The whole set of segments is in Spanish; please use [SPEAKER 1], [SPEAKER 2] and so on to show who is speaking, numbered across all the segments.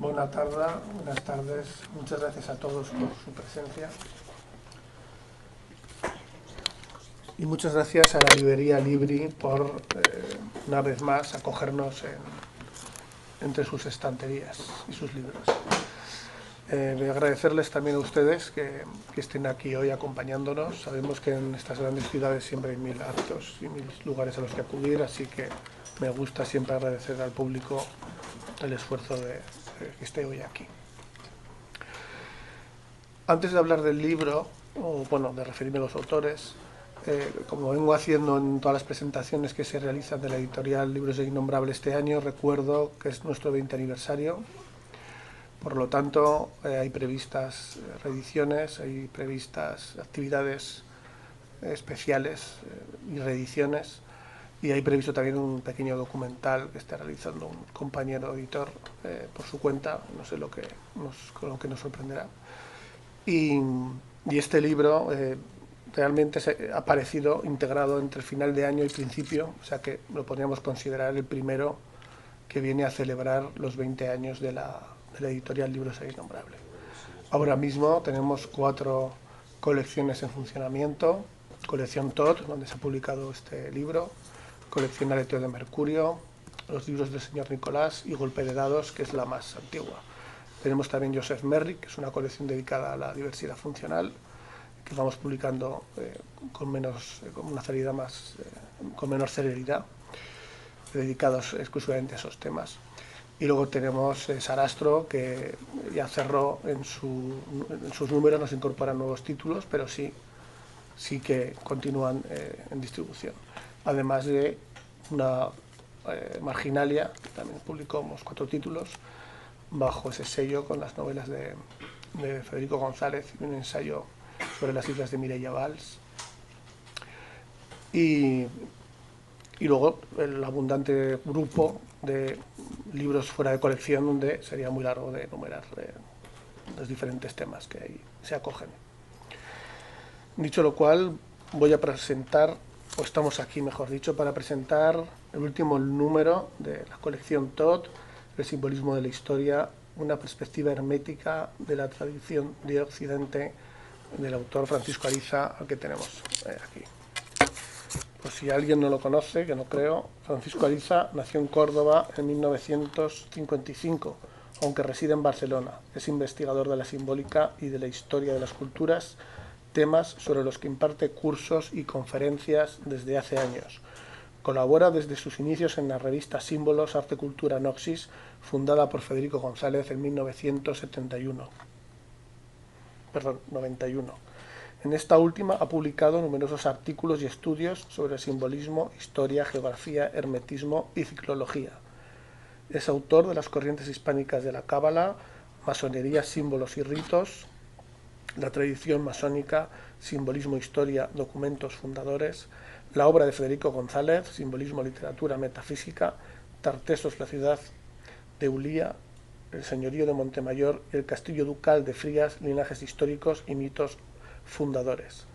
[SPEAKER 1] Buenas tardes. Muchas gracias a todos por su presencia. Y muchas gracias a la librería Libri por, una vez más, acogernos entre sus estanterías y sus libros. Voy a agradecerles también a ustedes que estén aquí hoy acompañándonos. Sabemos que en estas grandes ciudades siempre hay mil actos y mil lugares a los que acudir, así que me gusta siempre agradecer al público el esfuerzo de que esté hoy aquí. Antes de hablar del libro, o bueno, de referirme a los autores, como vengo haciendo en todas las presentaciones que se realizan de la editorial Libros de Innombrable este año, recuerdo que es nuestro 20 aniversario. Por lo tanto, hay previstas reediciones, hay previstas actividades especiales y reediciones, y hay previsto también un pequeño documental que está realizando un compañero editor por su cuenta, no sé con lo que nos sorprenderá. Y este libro realmente ha aparecido integrado entre el final de año y principio, o sea que lo podríamos considerar el primero que viene a celebrar los 20 años de la editorial Libros de Innombrable. Ahora mismo tenemos 4 colecciones en funcionamiento: colección Todd, donde se ha publicado este libro; colección Aleteo de Mercurio; los libros del señor Nicolás; y Golpe de Dados, que es la más antigua. Tenemos también Joseph Merrick, que es una colección dedicada a la diversidad funcional, que vamos publicando con una salida más, con menor celeridad, dedicados exclusivamente a esos temas. Y luego tenemos Sarastro, que ya cerró en sus números, no se incorporan nuevos títulos, pero sí que continúan en distribución. Además de una Marginalia, que también publicamos 4 títulos bajo ese sello, con las novelas de Federico González y un ensayo sobre las islas de Mireia Valls. Y luego el abundante grupo de libros fuera de colección, donde sería muy largo de enumerar los diferentes temas que ahí se acogen. Dicho lo cual, voy a presentar, o estamos aquí mejor dicho, para presentar el último número de la colección Todd, El simbolismo de la historia, una perspectiva hermética de la tradición de Occidente, del autor Francisco Ariza, al que tenemos aquí. Pues si alguien no lo conoce, que no creo, Francisco Ariza nació en Córdoba en 1955, aunque reside en Barcelona. Es investigador de la simbólica y de la historia de las culturas, temas sobre los que imparte cursos y conferencias desde hace años. Colabora desde sus inicios en la revista Símbolos, Arte, Cultura, Noxis, fundada por Federico González en 91. En esta última ha publicado numerosos artículos y estudios sobre simbolismo, historia, geografía, hermetismo y ciclología. Es autor de las corrientes hispánicas de la Cábala, masonería, símbolos y ritos, la tradición masónica, simbolismo, historia, documentos fundadores, la obra de Federico González, simbolismo, literatura, metafísica, Tartesos, la ciudad de Ulía, el señorío de Montemayor y el castillo ducal de Frías, linajes históricos y mitos fundadores.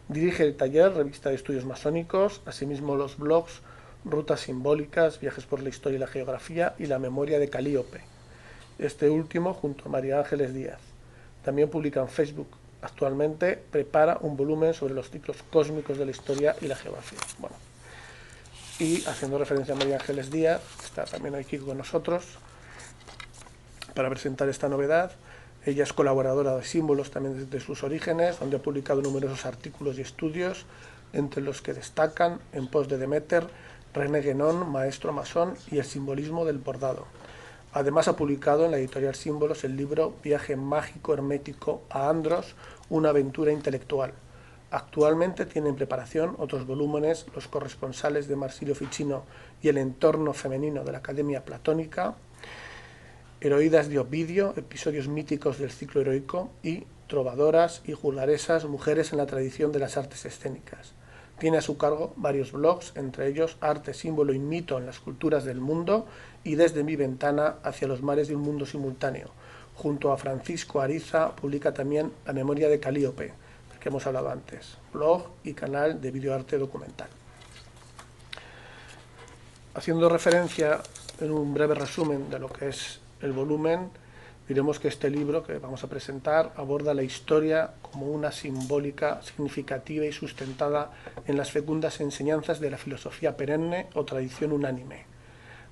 [SPEAKER 1] Dirige el taller Revista de Estudios Masónicos, asimismo los blogs Rutas Simbólicas, Viajes por la Historia y la Geografía y La Memoria de Calíope, este último junto a María Ángeles Díaz. También publica en Facebook. Actualmente prepara un volumen sobre los ciclos cósmicos de la historia y la geografía. Bueno, y haciendo referencia a María Ángeles Díaz, está también aquí con nosotros para presentar esta novedad. Ella es colaboradora de Símbolos también desde sus orígenes, donde ha publicado numerosos artículos y estudios, entre los que destacan En pos de Demeter, René Guénon, maestro masón, y el simbolismo del bordado. Además ha publicado en la editorial Símbolos el libro Viaje mágico hermético a Andros, una aventura intelectual. Actualmente tiene en preparación otros volúmenes, Los corresponsales de Marsilio Ficino y el entorno femenino de la Academia Platónica, Heroídas de Ovidio, episodios míticos del ciclo heroico, y Trovadoras y juglaresas, mujeres en la tradición de las artes escénicas. Tiene a su cargo varios blogs, entre ellos Arte, símbolo y mito en las culturas del mundo y Desde mi ventana hacia los mares de un mundo simultáneo. Junto a Francisco Ariza publica también La memoria de Calíope, del que hemos hablado antes, blog y canal de videoarte documental. Haciendo referencia en un breve resumen de lo que es el volumen, Diremos que este libro que vamos a presentar aborda la historia como una simbólica, significativa y sustentada en las fecundas enseñanzas de la filosofía perenne o tradición unánime.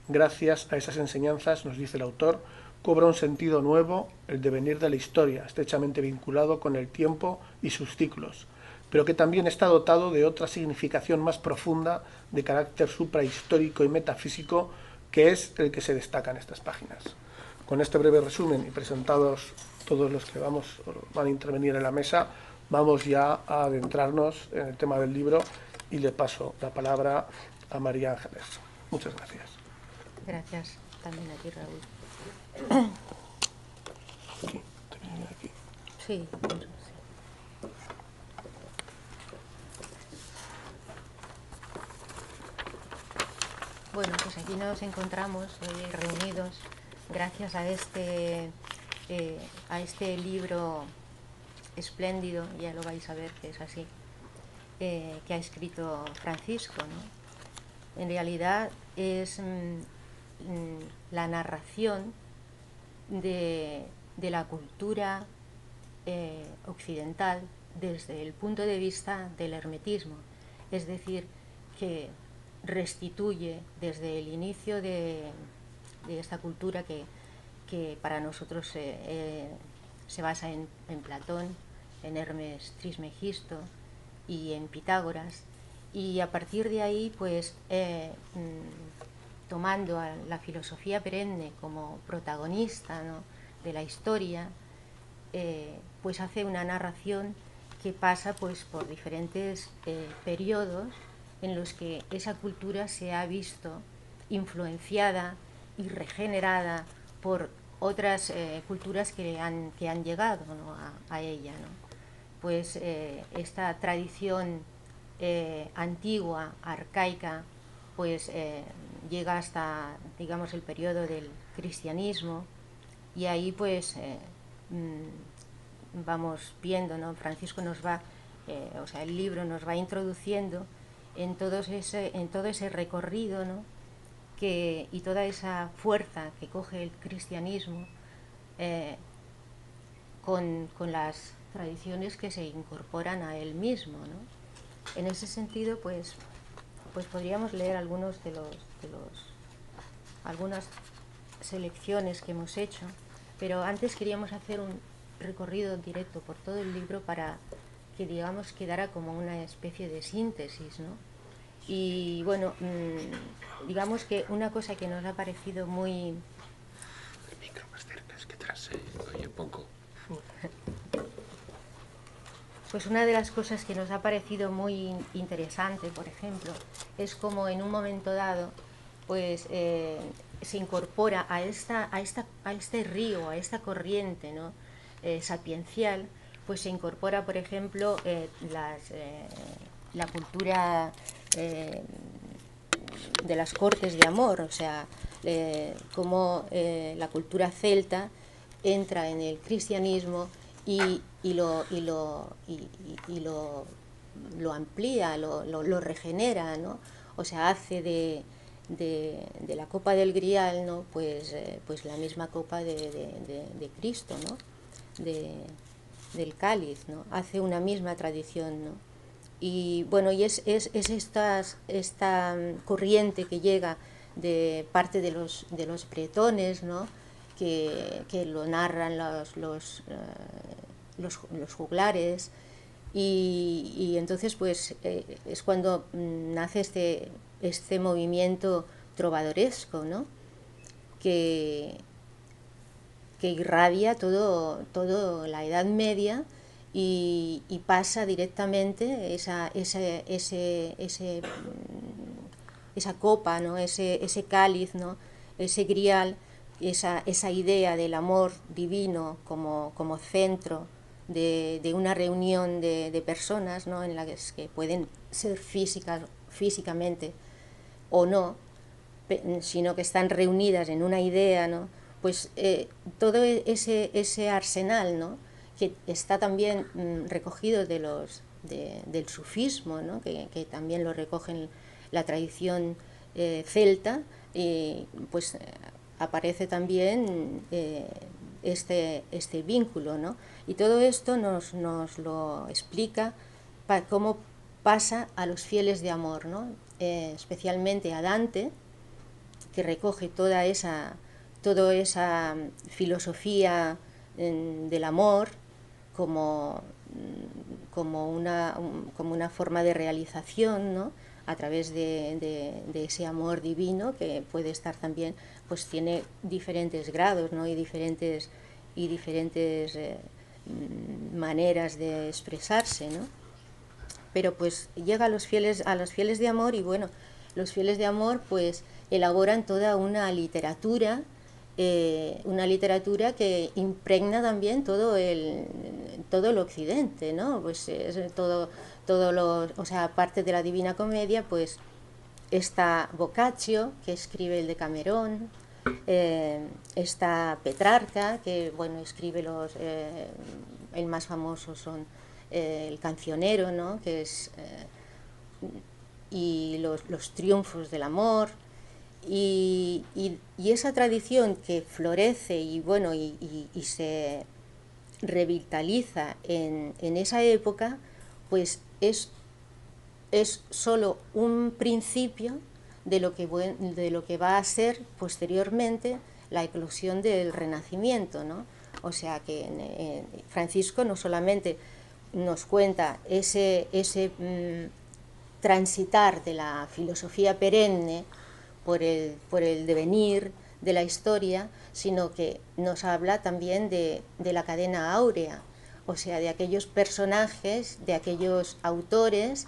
[SPEAKER 1] Gracias a esas enseñanzas, nos dice el autor, cobra un sentido nuevo el devenir de la historia, estrechamente vinculado con el tiempo y sus ciclos, pero que también está dotado de otra significación más profunda de carácter suprahistórico y metafísico, que es el que se destaca en estas páginas. Con este breve resumen y presentados todos los que van a intervenir en la mesa, vamos ya a adentrarnos en el tema del libro y le paso la palabra a María Ángeles. Muchas gracias.
[SPEAKER 2] Gracias también a ti, Raúl.
[SPEAKER 1] Aquí, termino aquí.
[SPEAKER 2] Sí, sí. Bueno, pues aquí nos encontramos hoy reunidos gracias a este libro espléndido, ya lo vais a ver que es así, que ha escrito Francisco, ¿no? En realidad es la narración de la cultura occidental desde el punto de vista del hermetismo, es decir, que restituye desde el inicio de esta cultura que para nosotros se basa en Platón, en Hermes Trismegisto y en Pitágoras, y a partir de ahí pues tomando a la filosofía perenne como protagonista, ¿no?, de la historia, pues hace una narración que pasa pues por diferentes periodos en los que esa cultura se ha visto influenciada y regenerada por otras culturas que han llegado, ¿no?, a ella, ¿no? Pues esta tradición antigua, arcaica, pues llega hasta, digamos, el periodo del cristianismo, y ahí pues vamos viendo, ¿no? Francisco nos va, el libro nos va introduciendo en todo ese recorrido, ¿no?, y toda esa fuerza que coge el cristianismo con las tradiciones que se incorporan a él mismo, ¿no? En ese sentido, pues podríamos leer algunas selecciones que hemos hecho, pero antes queríamos hacer un recorrido directo por todo el libro para que, digamos, quedara como una especie de síntesis, ¿no? Y bueno, digamos que una cosa que nos ha parecido muy...
[SPEAKER 3] El micro más cerca, es que atrás se oye poco.
[SPEAKER 2] Pues una de las cosas que nos ha parecido muy interesante, por ejemplo, es como en un momento dado pues se incorpora a este río, a esta corriente, ¿no?, sapiencial, pues se incorpora, por ejemplo, la cultura de las cortes de amor, o sea, cómo la cultura celta entra en el cristianismo y lo amplía, lo regenera, ¿no? O sea, hace de la copa del Grial, ¿no?, pues la misma copa de Cristo, ¿no?, del cáliz, ¿no? Hace una misma tradición, ¿no? Y bueno, y es esta corriente que llega de parte de los bretones, ¿no?, que lo narran los juglares, y entonces pues es cuando nace este movimiento trovadoresco, ¿no?, que irradia todo la Edad Media y pasa directamente esa copa, ¿no?, ese cáliz, ¿no?, ese grial, esa idea del amor divino como centro de una reunión de personas, ¿no?, en las que pueden ser físicamente o no, sino que están reunidas en una idea, ¿no? Pues todo ese arsenal, ¿no?, que está también recogido del sufismo, ¿no?, que también lo recogen la tradición celta, pues aparece también este vínculo, ¿no? Y todo esto nos lo explica cómo pasa a los fieles de amor, ¿no? Especialmente a Dante, que recoge toda esa filosofía del amor como una forma de realización, ¿no? A través de ese amor divino, que puede estar también, pues tiene diferentes grados, ¿no? y diferentes maneras de expresarse, ¿no? Pero pues llega a los fieles de amor, y bueno, los fieles de amor pues elaboran toda una literatura que impregna también todo el occidente, ¿no? Pues es o sea, aparte de la Divina Comedia, pues está Boccaccio, que escribe el Decamerón, está Petrarca, que bueno, escribe el más famoso son el Cancionero, ¿no? Que es y los triunfos del amor, y esa tradición que florece y bueno y se revitaliza en esa época, pues es solo un principio de lo que va a ser posteriormente la eclosión del Renacimiento, ¿no? O sea que Francisco no solamente nos cuenta ese transitar de la filosofía perenne por el devenir de la historia, sino que nos habla también de la cadena áurea, o sea, de aquellos personajes, de aquellos autores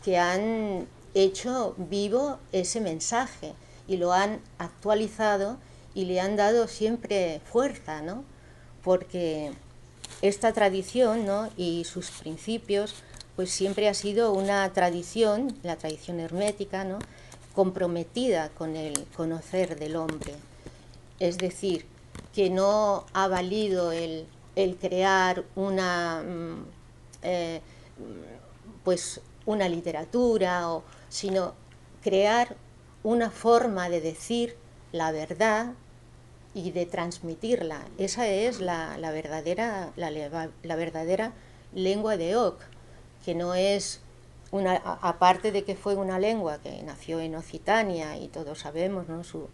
[SPEAKER 2] que han hecho vivo ese mensaje y lo han actualizado y le han dado siempre fuerza, ¿no? Porque esta tradición, ¿no? y sus principios, pues siempre ha sido una tradición, la tradición hermética, ¿no? comprometida con el conocer del hombre. Es decir, que no ha valido el crear pues una literatura, sino crear una forma de decir la verdad y de transmitirla. Esa es la verdadera lengua de Oc, que no es aparte de que fue una lengua que nació en Occitania y todos sabemos, ¿no? su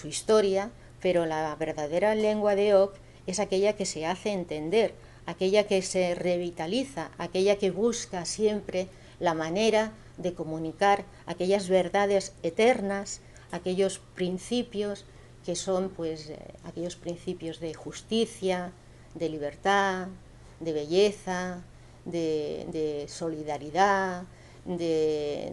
[SPEAKER 2] historia, pero la verdadera lengua de Oc es aquella que se hace entender, aquella que se revitaliza, aquella que busca siempre la manera de comunicar aquellas verdades eternas, aquellos principios que son pues aquellos principios de justicia, de libertad, de belleza, de solidaridad, de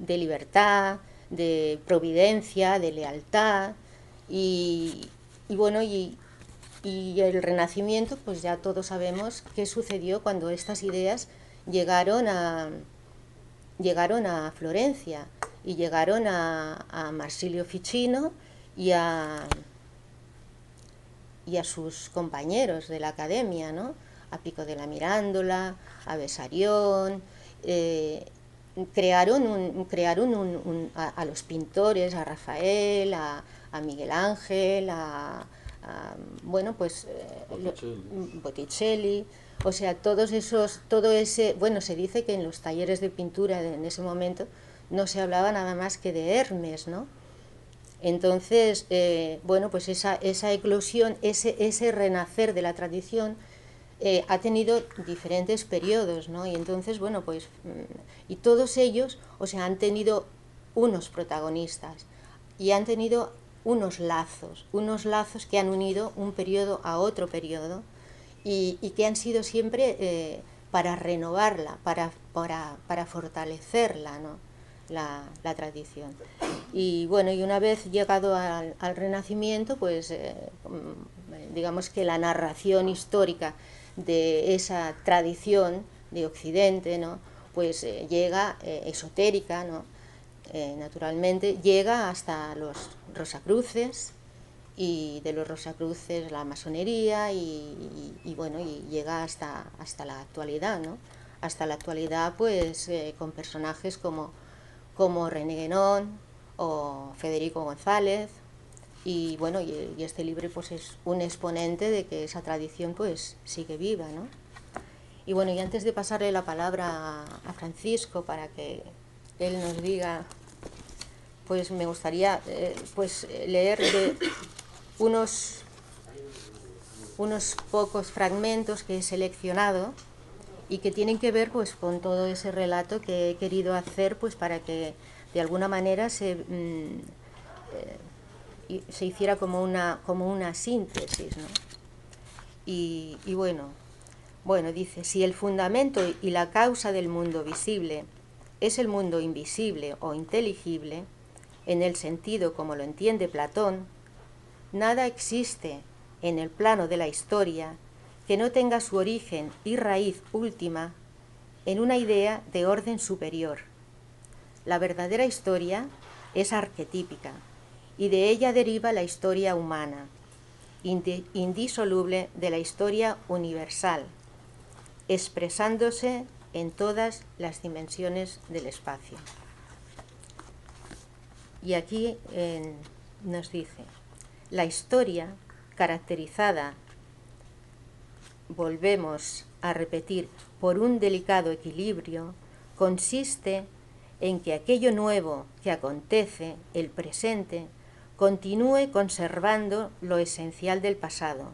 [SPEAKER 2] libertad, de providencia, de lealtad, y bueno, y el Renacimiento, pues ya todos sabemos qué sucedió cuando estas ideas llegaron a Florencia y llegaron a Marsilio Ficino y a sus compañeros de la academia, ¿no? A Pico de la Mirandola, a Bessarion, crearon a los pintores, a Rafael, a Miguel Ángel, bueno, pues Botticelli, o sea, todo ese, bueno, se dice que en los talleres de pintura en ese momento no se hablaba nada más que de Hermes, ¿no? Entonces, bueno, pues esa eclosión, ese renacer de la tradición ha tenido diferentes periodos, ¿no? Y entonces, bueno, pues, y todos ellos, o sea, han tenido unos protagonistas y han tenido unos lazos que han unido un periodo a otro periodo y que han sido siempre para renovarla, para fortalecerla, ¿no? La tradición. Y bueno, y una vez llegado al Renacimiento, pues digamos que la narración histórica de esa tradición de Occidente, ¿no? Pues llega esotérica, ¿no? Naturalmente llega hasta los Rosacruces, y de los Rosacruces la masonería y bueno, y llega hasta la actualidad, ¿no? Hasta la actualidad, pues con personajes como René Guénon o Federico González y bueno, y este libro pues es un exponente de que esa tradición pues sigue viva, ¿no? Y bueno, y antes de pasarle la palabra a Francisco para que él nos diga, pues me gustaría pues leer de unos pocos fragmentos que he seleccionado y que tienen que ver pues con todo ese relato que he querido hacer pues para que de alguna manera se hiciera como una síntesis, ¿no? Y bueno, dice, si el fundamento y la causa del mundo visible es el mundo invisible o inteligible, en el sentido como lo entiende Platón, nada existe en el plano de la historia que no tenga su origen y raíz última en una idea de orden superior. La verdadera historia es arquetípica y de ella deriva la historia humana, indisoluble de la historia universal, expresándose en todas las dimensiones del espacio. Y aquí nos dice, la historia caracterizada, volvemos a repetir, por un delicado equilibrio, consiste en que aquello nuevo que acontece, el presente, continúe conservando lo esencial del pasado,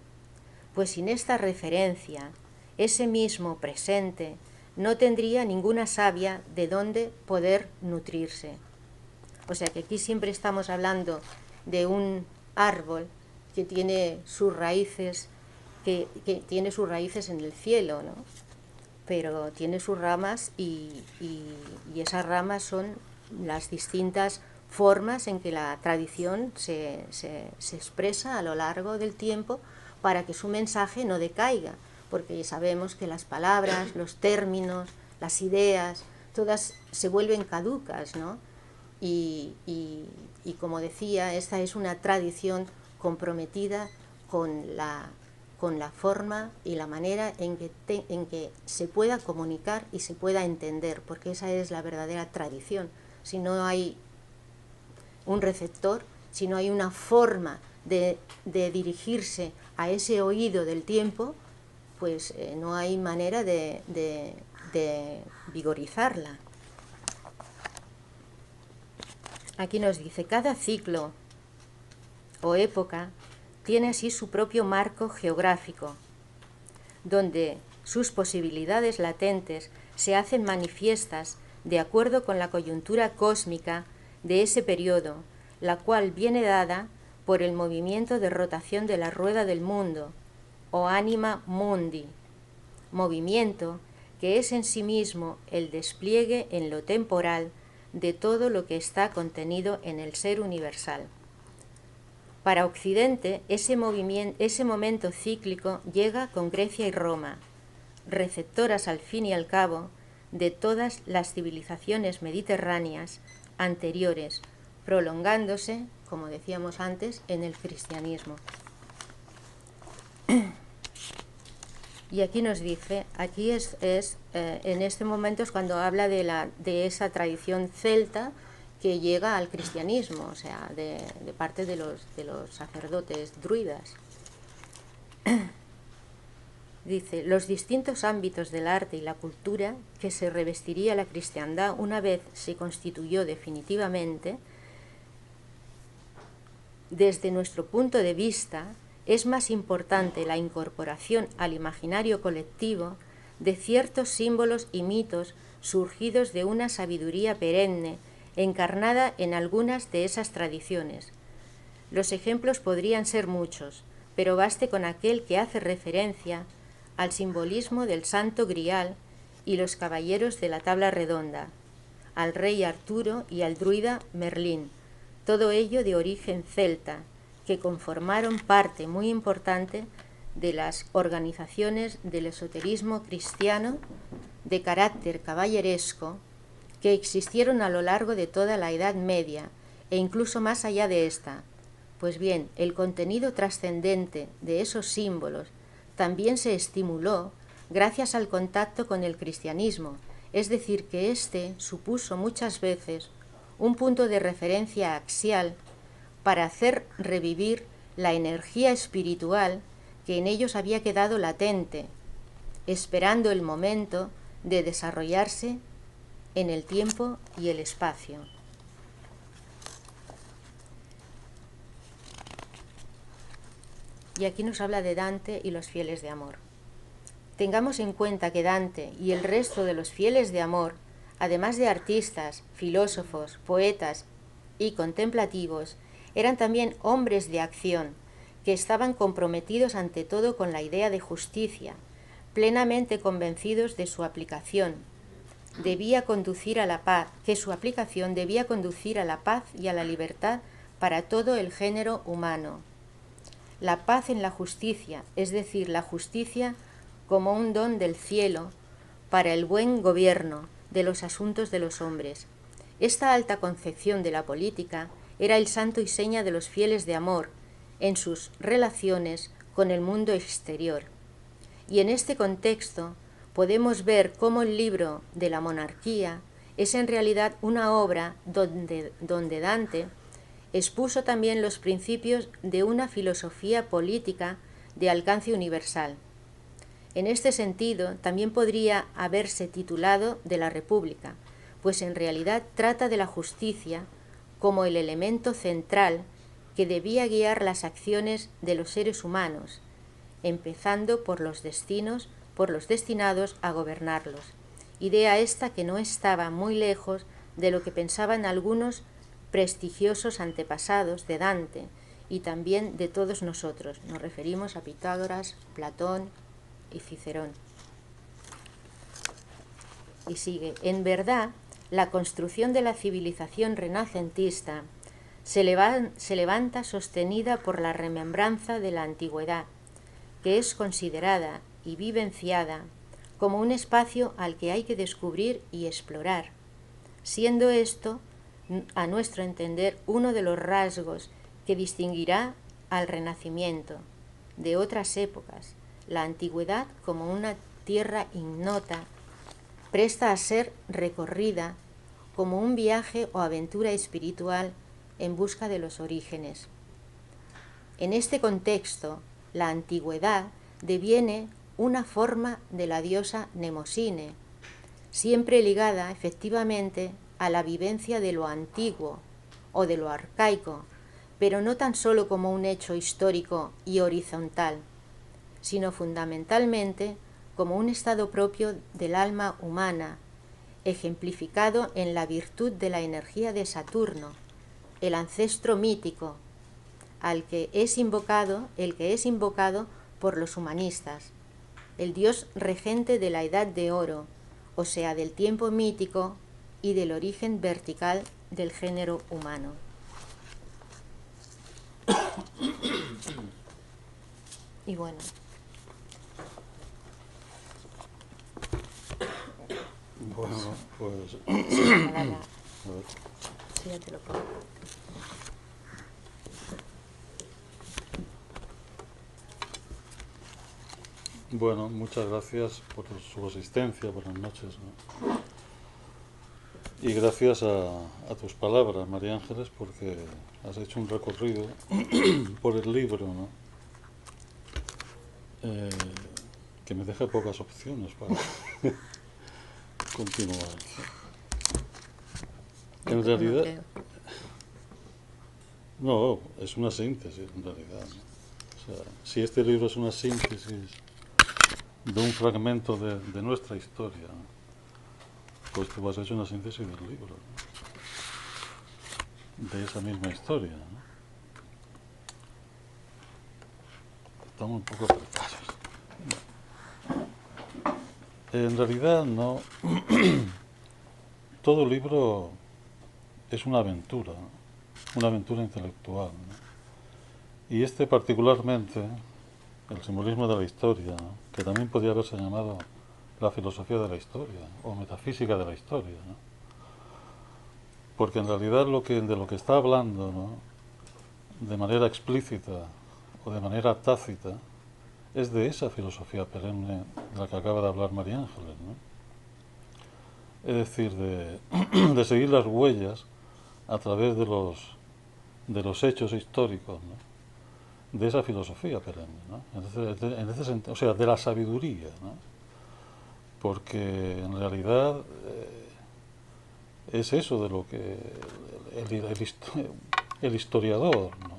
[SPEAKER 2] pues sin esta referencia, ese mismo presente no tendría ninguna savia de donde poder nutrirse. O sea que aquí siempre estamos hablando de un árbol que tiene sus raíces, que tiene sus raíces en el cielo, ¿no? Pero tiene sus ramas y esas ramas son las distintas formas en que la tradición se expresa a lo largo del tiempo para que su mensaje no decaiga, porque sabemos que las palabras, los términos, las ideas, todas se vuelven caducas, ¿no? Y como decía, esta es una tradición comprometida con la forma y la manera en que se pueda comunicar y se pueda entender, porque esa es la verdadera tradición. Si no hay un receptor, si no hay una forma de dirigirse a ese oído del tiempo, pues no hay manera de vigorizarla. Aquí nos dice, cada ciclo o época tiene así su propio marco geográfico, donde sus posibilidades latentes se hacen manifiestas de acuerdo con la coyuntura cósmica de ese periodo, la cual viene dada por el movimiento de rotación de la rueda del mundo, o anima mundi, movimiento que es en sí mismo el despliegue en lo temporal de todo lo que está contenido en el ser universal. Para Occidente, ese momento cíclico llega con Grecia y Roma, receptoras al fin y al cabo de todas las civilizaciones mediterráneas anteriores, prolongándose, como decíamos antes, en el cristianismo. Y aquí nos dice, aquí en este momento es cuando habla de esa tradición celta que llega al cristianismo, o sea, de parte de los sacerdotes druidas. Dice, los distintos ámbitos del arte y la cultura que se revestiría la cristiandad una vez se constituyó definitivamente, desde nuestro punto de vista, es más importante la incorporación al imaginario colectivo de ciertos símbolos y mitos surgidos de una sabiduría perenne encarnada en algunas de esas tradiciones. Los ejemplos podrían ser muchos, pero baste con aquel que hace referencia al simbolismo del Santo Grial y los caballeros de la tabla redonda, al rey Arturo y al druida Merlín, todo ello de origen celta, que conformaron parte muy importante de las organizaciones del esoterismo cristiano de carácter caballeresco que existieron a lo largo de toda la Edad Media e incluso más allá de esta. Pues bien, el contenido trascendente de esos símbolos también se estimuló gracias al contacto con el cristianismo, es decir, que éste supuso muchas veces un punto de referencia axial para hacer revivir la energía espiritual que en ellos había quedado latente, esperando el momento de desarrollarse en el tiempo y el espacio. Y aquí nos habla de Dante y los fieles de amor. Tengamos en cuenta que Dante y el resto de los fieles de amor, además de artistas, filósofos, poetas y contemplativos, eran también hombres de acción, que estaban comprometidos ante todo con la idea de justicia, plenamente convencidos de su aplicación. Debía conducir a la paz, que su aplicación debía conducir a la paz y a la libertad para todo el género humano. La paz en la justicia, es decir, la justicia como un don del cielo para el buen gobierno de los asuntos de los hombres. Esta alta concepción de la política era el santo y seña de los fieles de amor en sus relaciones con el mundo exterior. Y en este contexto podemos ver cómo el libro de la monarquía es en realidad una obra donde Dante expuso también los principios de una filosofía política de alcance universal. En este sentido, también podría haberse titulado de la República, pues en realidad trata de la justicia como el elemento central que debía guiar las acciones de los seres humanos, empezando por los destinados a gobernarlos. Idea esta que no estaba muy lejos de lo que pensaban algunos prestigiosos antepasados de Dante y también de todos nosotros. Nos referimos a Pitágoras, Platón y Cicerón. Y sigue: en verdad, la construcción de la civilización renacentista se levanta sostenida por la remembranza de la antigüedad, que es considerada y vivenciada como un espacio al que hay que descubrir y explorar, siendo esto, a nuestro entender, uno de los rasgos que distinguirá al Renacimiento de otras épocas. La antigüedad, como una tierra ignota, presta a ser recorrida como un viaje o aventura espiritual en busca de los orígenes. En este contexto, la antigüedad deviene una forma de la diosa Mnemosine, siempre ligada efectivamente a la vivencia de lo antiguo o de lo arcaico, pero no tan solo como un hecho histórico y horizontal, sino fundamentalmente como un estado propio del alma humana, ejemplificado en la virtud de la energía de Saturno, el ancestro mítico, el que es invocado por los humanistas, el dios regente de la Edad de Oro, o sea, del tiempo mítico y del origen vertical del género humano. Y bueno.
[SPEAKER 4] Bueno, pues...
[SPEAKER 2] Sí, ya te lo pongo.
[SPEAKER 4] Bueno, muchas gracias por su asistencia. Buenas noches, ¿no? Y gracias a tus palabras, María Ángeles, porque has hecho un recorrido por el libro, ¿no? Que me deja pocas opciones para continuar. En realidad, no, es una síntesis en realidad, ¿no? O sea, si este libro es una síntesis de un fragmento de nuestra historia, ¿no? Pues tú has hecho una síntesis del libro, ¿no? De esa misma historia, ¿no? Estamos un poco apretados. En realidad, no. Todo libro es una aventura, ¿no? Una aventura intelectual, ¿no? Y este particularmente, el simbolismo de la historia, ¿no? Que también podría haberse llamado la filosofía de la historia o metafísica de la historia, ¿no? Porque en realidad de lo que está hablando, ¿no? De manera explícita o de manera tácita es de esa filosofía perenne de la que acaba de hablar María Ángeles, ¿no? Es decir, de seguir las huellas a través de los de los hechos históricos, ¿no?, de esa filosofía perenne, ¿no? En ese sentido, o sea, de la sabiduría, ¿no? Porque en realidad es eso de lo que el historiador, ¿no?,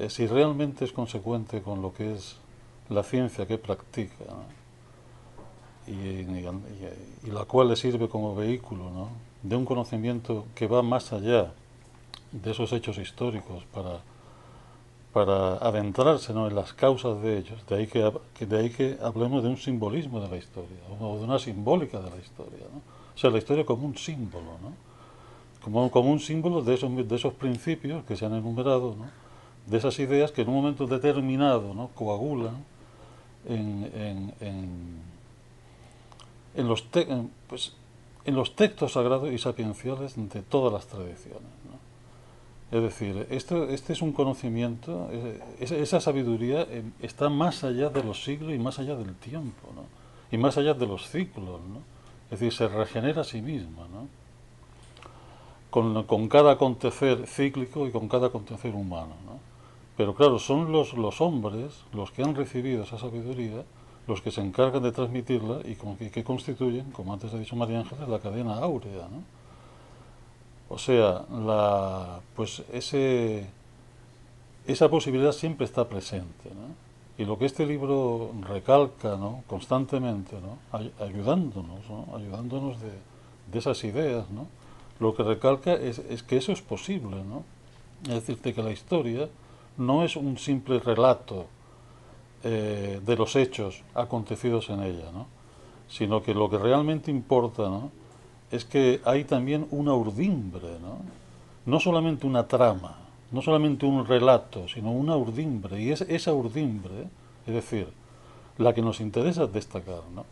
[SPEAKER 4] si realmente es consecuente con lo que es la ciencia que practica, ¿no?, y la cual le sirve como vehículo, ¿no?, de un conocimiento que va más allá de esos hechos históricos para adentrarse, ¿no?, en las causas de ellos, de ahí que hablemos de un simbolismo de la historia, o de una simbólica de la historia, ¿no? O sea, la historia como un símbolo, ¿no?, como un símbolo de esos principios que se han enumerado, ¿no?, de esas ideas que en un momento determinado, ¿no?, coagulan en los textos sagrados y sapienciales de todas las tradiciones, ¿no? Es decir, este es un conocimiento, esa sabiduría está más allá de los siglos y más allá del tiempo, ¿no?, y más allá de los ciclos, ¿no? Es decir, se regenera a sí misma, ¿no?, con cada acontecer cíclico y con cada acontecer humano, ¿no? Pero claro, son los hombres los que han recibido esa sabiduría, los que se encargan de transmitirla y que constituyen, como antes ha dicho María Ángeles, la cadena áurea, ¿no? O sea, pues esa posibilidad siempre está presente, ¿no? Y lo que este libro recalca, ¿no?, constantemente, ¿no?, ayudándonos, ¿no?, ayudándonos de esas ideas, ¿no?, lo que recalca es que eso es posible, ¿no? Es decir, que la historia no es un simple relato de los hechos acontecidos en ella, ¿no?, sino que lo que realmente importa, ¿no?, es que hay también una urdimbre, ¿no?, no solamente una trama, no solamente un relato, sino una urdimbre, y es esa urdimbre, es decir, la que nos interesa destacar, ¿no?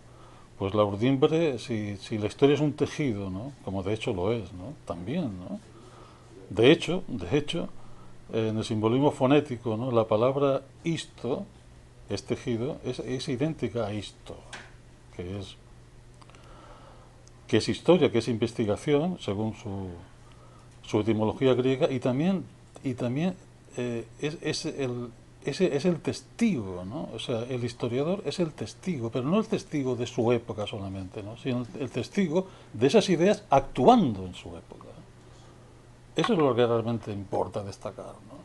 [SPEAKER 4] Pues la urdimbre, si la historia es un tejido, ¿no?, como de hecho lo es, ¿no?, también, ¿no? De hecho, en el simbolismo fonético, ¿no?, la palabra isto, es tejido, es idéntica a isto, que es historia, que es investigación, según su etimología griega, y también es el testigo, ¿no? O sea, el historiador es el testigo, pero no el testigo de su época solamente, ¿no?, sino el testigo de esas ideas actuando en su época. Eso es lo que realmente importa destacar, ¿no?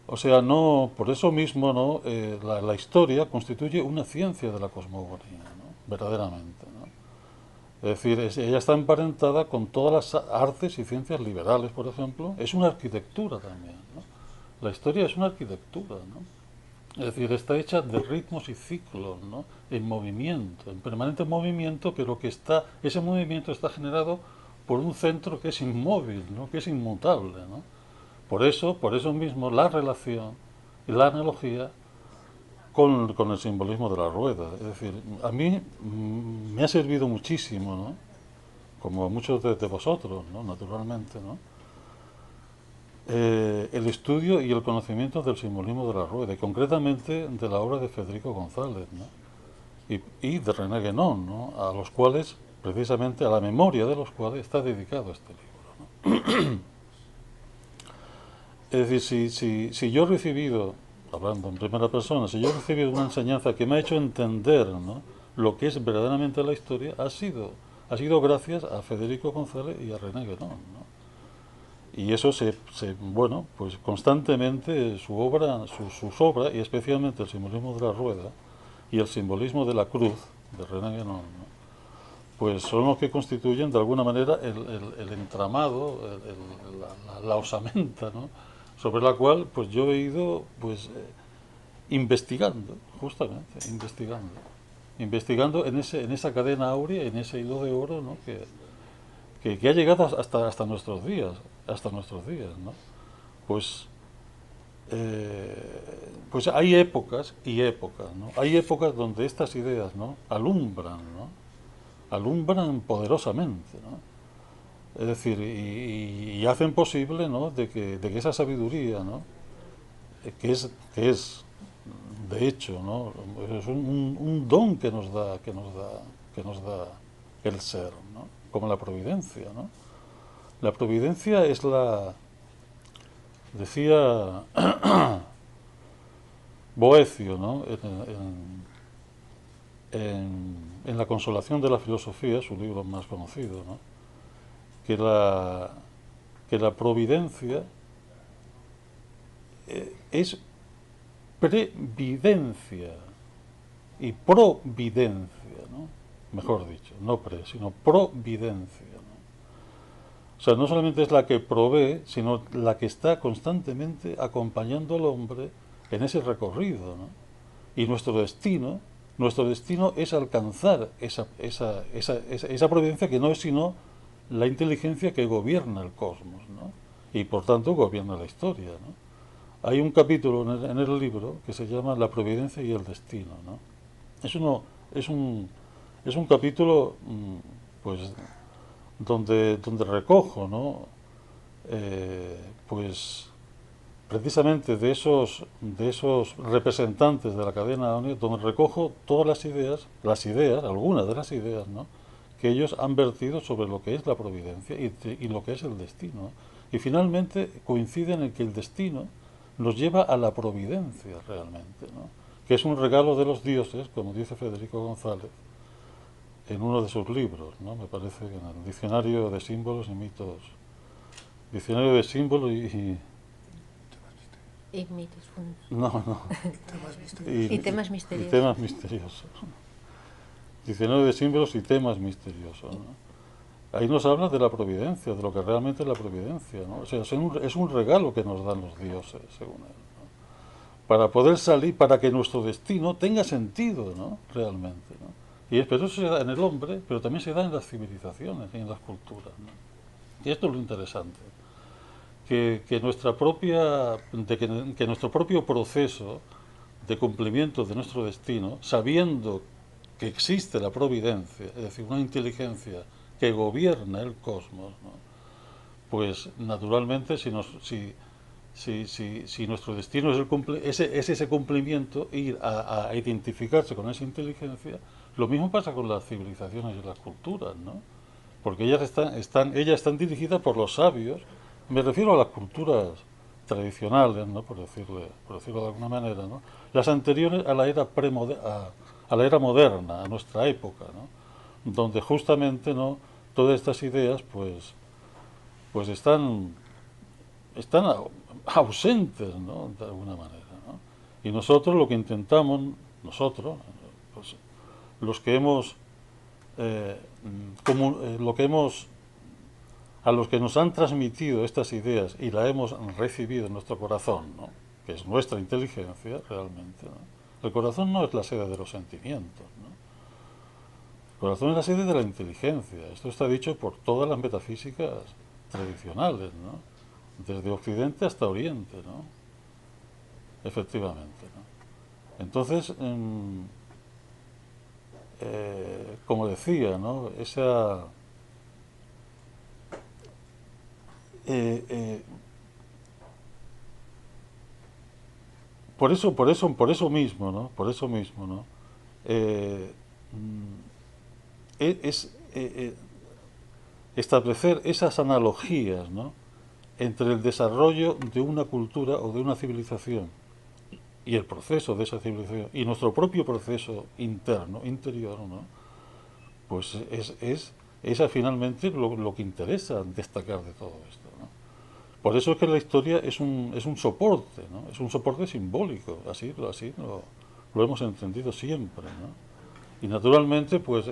[SPEAKER 4] O sea, no, por eso mismo, ¿no?, la historia constituye una ciencia de la cosmogonía, ¿no?, verdaderamente, ¿no? Es decir, ella está emparentada con todas las artes y ciencias liberales, por ejemplo. Es una arquitectura también, ¿no? La historia es una arquitectura, ¿no? Es decir, está hecha de ritmos y ciclos, ¿no?, en movimiento, en permanente movimiento, pero ese movimiento está generado por un centro que es inmóvil, ¿no?, que es inmutable, ¿no? Por eso mismo la relación y la analogía con el simbolismo de la rueda. Es decir, a mí me ha servido muchísimo, ¿no?, como a muchos de vosotros, ¿no?, naturalmente, ¿no?, el estudio y el conocimiento del simbolismo de la rueda, y concretamente de la obra de Federico González, ¿no?, y de René Guénon, ¿no?, a los cuales, precisamente a la memoria de los cuales está dedicado este libro, ¿no? Es decir, si yo he recibido, hablando en primera persona, si yo he recibido una enseñanza que me ha hecho entender, ¿no?, lo que es verdaderamente la historia, ha sido gracias a Federico González y a René Guénon, ¿no? Y eso bueno, pues constantemente sus obras, y especialmente el simbolismo de la rueda y el simbolismo de la cruz de René Guénon, ¿no?, pues son los que constituyen de alguna manera el entramado, la osamenta, ¿no?, sobre la cual pues yo he ido pues investigando, justamente, investigando en esa cadena áurea, en ese hilo de oro, ¿no?, que ha llegado hasta nuestros días, ¿no? Pues pues hay épocas y épocas, ¿no? Hay épocas donde estas ideas, ¿no?, alumbran, ¿no?, alumbran poderosamente, ¿no? Es decir, y hacen posible, ¿no?, de que esa sabiduría, ¿no?, que es de hecho, ¿no?, es un don que nos da el ser, ¿no?, como la providencia, ¿no? La providencia es Decía Boecio, ¿no? En La consolación de la filosofía, su libro más conocido, ¿no? que la providencia es previdencia y providencia, ¿no? Mejor dicho, no pre, sino providencia, ¿no? O sea, no solamente es la que provee, sino la que está constantemente acompañando al hombre en ese recorrido, ¿no? Y nuestro destino es alcanzar esa providencia, que no es sino la inteligencia que gobierna el cosmos, ¿no? Y por tanto gobierna la historia, ¿no? Hay un capítulo en el libro que se llama La providencia y el destino, ¿no? Es un capítulo, pues, donde recojo, ¿no? Pues precisamente de esos representantes de la cadena ONI, donde recojo todas las ideas, algunas de las ideas, ¿no? que ellos han vertido sobre lo que es la providencia y lo que es el destino. Y finalmente coinciden en que el destino nos lleva a la providencia realmente, ¿no? que es un regalo de los dioses, como dice Federico González en uno de sus libros, ¿no? Me parece que en el Diccionario de Símbolos y Mitos, Diccionario de Símbolos y
[SPEAKER 2] mitos fundos.
[SPEAKER 4] no.
[SPEAKER 2] Y temas misteriosos.
[SPEAKER 4] Y temas misteriosos. Diccionario de símbolos y temas misteriosos, ¿no? Ahí nos habla de la providencia, de lo que realmente es la providencia, ¿no? O sea, es un regalo que nos dan los dioses, según él, ¿no? Para poder salir, para que nuestro destino tenga sentido, ¿no? Realmente, ¿no? Pero eso se da en el hombre, pero también se da en las civilizaciones y en las culturas, ¿no? Y esto es lo interesante. Que nuestro propio proceso de cumplimiento de nuestro destino, sabiendo que existe la providencia, es decir, una inteligencia que gobierna el cosmos, ¿no? Pues naturalmente si nuestro destino es ese cumplimiento, ir a identificarse con esa inteligencia, lo mismo pasa con las civilizaciones y las culturas, ¿no? Porque ellas están dirigidas por los sabios. Me refiero a las culturas tradicionales, ¿no? por decirlo de alguna manera, ¿no? Las anteriores a la era moderna, a nuestra época, ¿no? Donde justamente, ¿no? todas estas ideas pues están ausentes, ¿no? de alguna manera, ¿no? Y nosotros lo que intentamos, pues, los que hemos a los que nos han transmitido estas ideas y las hemos recibido en nuestro corazón, ¿no? que es nuestra inteligencia realmente, ¿no? El corazón no es la sede de los sentimientos, ¿no? El corazón es la sede de la inteligencia. Esto está dicho por todas las metafísicas tradicionales, ¿no? Desde Occidente hasta Oriente, ¿no? Efectivamente, ¿no? Entonces, como decía, ¿no? Por eso mismo, ¿no? Establecer esas analogías, ¿no? entre el desarrollo de una cultura o de una civilización y el proceso de esa civilización y nuestro propio proceso interior, ¿no? Pues es finalmente lo que interesa destacar de todo esto, ¿no? Por eso es que la historia es un soporte, ¿no? Es un soporte simbólico, así lo hemos entendido siempre, ¿no? Y naturalmente, pues